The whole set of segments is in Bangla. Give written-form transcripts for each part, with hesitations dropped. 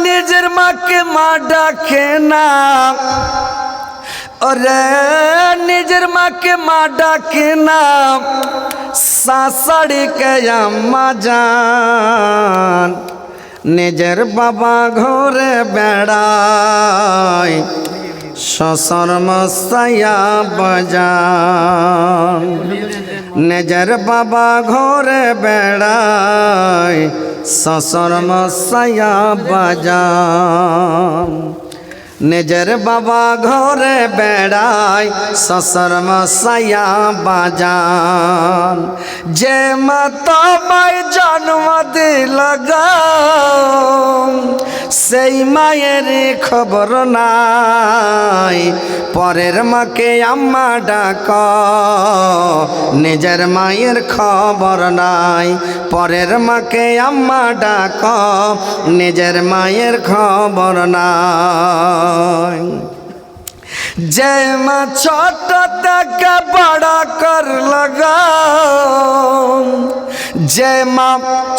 নিজের মাকে মা ডাকে না, ওরে নিজের মাকে মা ডাকে না, শাশুড়িকে আম্মা জান। নিজের বাবা ঘরে বেড়ায়, শ্বশুর মশাইয়া বাজান। নিজের বাবা ঘরে বেড়ায়, শ্বশুর মশাইয়া বাজান। নিজের বাবা ঘরে বেড়ায়, শ্বশুর মশাইয়া বাজান। যে মা তোমায় জন্ম দিল গো, সেই মায়ের খবর নাই। পরের মাকে আম্মা ডাক, নিজের মায়ের খবর নাই। পরের মাকে আম্মা ডাক, নিজের মায়ের খবর নাই। যে মা ছোট থেকে বড় করল গো, যে মা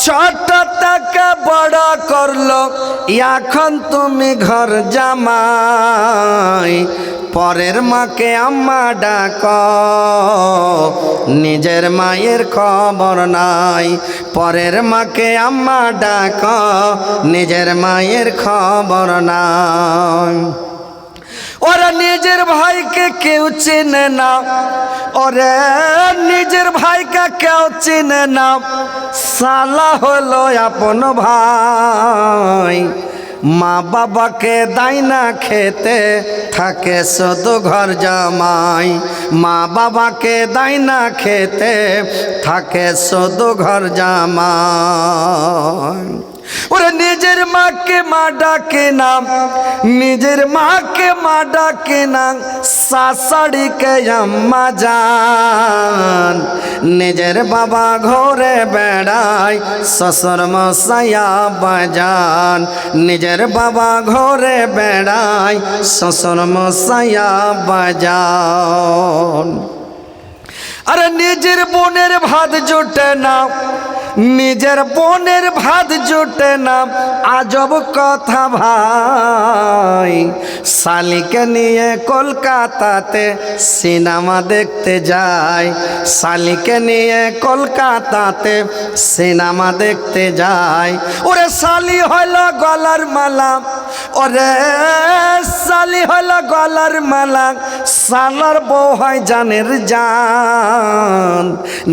ছোট থেকে বড় করলো, এখন তুমি ঘর জামাই। পরের মাকে আম্মা ডাক, নিজের মায়ের খবর নাই। পরের মাকে আম্মা ডাক, নিজের মায়ের খবর নাই। ওরা নিজের ভাইকে কেউ চেনে না, ওরে নিজের ভাইকে কেউ চেনে না। শালা হলো আপন ভাই, মা বাবাকে দেয় না খেতে, থাকে শুধু ঘর জামাই। মা বাবাকে দেয় না খেতে, থাকে শুধু ঘর জামাই। ওরে নিজের মাকে মা ডাকে না, নিজের মাকে মা ডাকে না, শাশুড়িকে আম্মা জান। নিজের বাবা ঘরে বেড়ায়, শ্বশুর মশাইয়া বাজান। নিজের বাবা ঘরে বেড়ায়, শ্বশুর মশাইয়া বাজান। আরে নিজের বোনের ভাত জোটে না, নিজের বোনের ভাত জোটে না, আজব কথা ভাই। শালিকে নিয়ে কলকাতাতে সিনেমা দেখতে যায়, শালিকে নিয়ে কলকাতাতে সিনেমা দেখতে যায়। ওরে শালি হইল গলার মালা, ওরে শালি হইল গলার মালা, শালার বউ হয় জানের জান।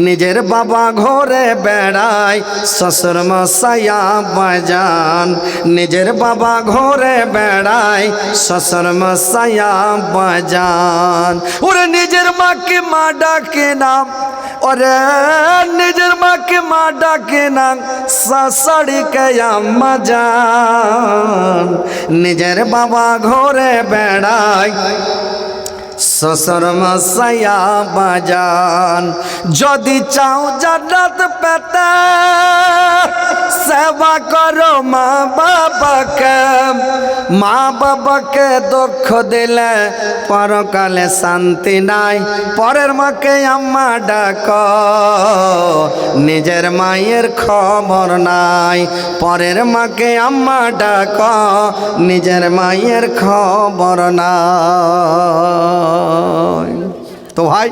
নিজের বাবা ঘরে বেড়ায়, শ্বশুর মশাইয়া বাজান। নিজের বাবা ঘরে বেড়ায়, শ্বশুর মশাইয়া বাজান। ওরে নিজের মাকে মা ডাকে না, ওরে নিজের মাকে মা ডাকে না, শাশুড়িকে আম্মা জান। নিজের বাবা ঘরে বেড়ায়, শ্বশুর মশাইয়া বাজান। যদি চাও জান্নাত পেতে, সেবা করো মা বাবাকে। মা বাবাকে দুঃখ দিলে পরকালে শান্তি নাই। পরের মাকে আম্মা ডাক, নিজের মায়ের খবর নাই। পরের মাকে আম্মা ডাক, নিজের মায়ের খবর নাই। তো ভাই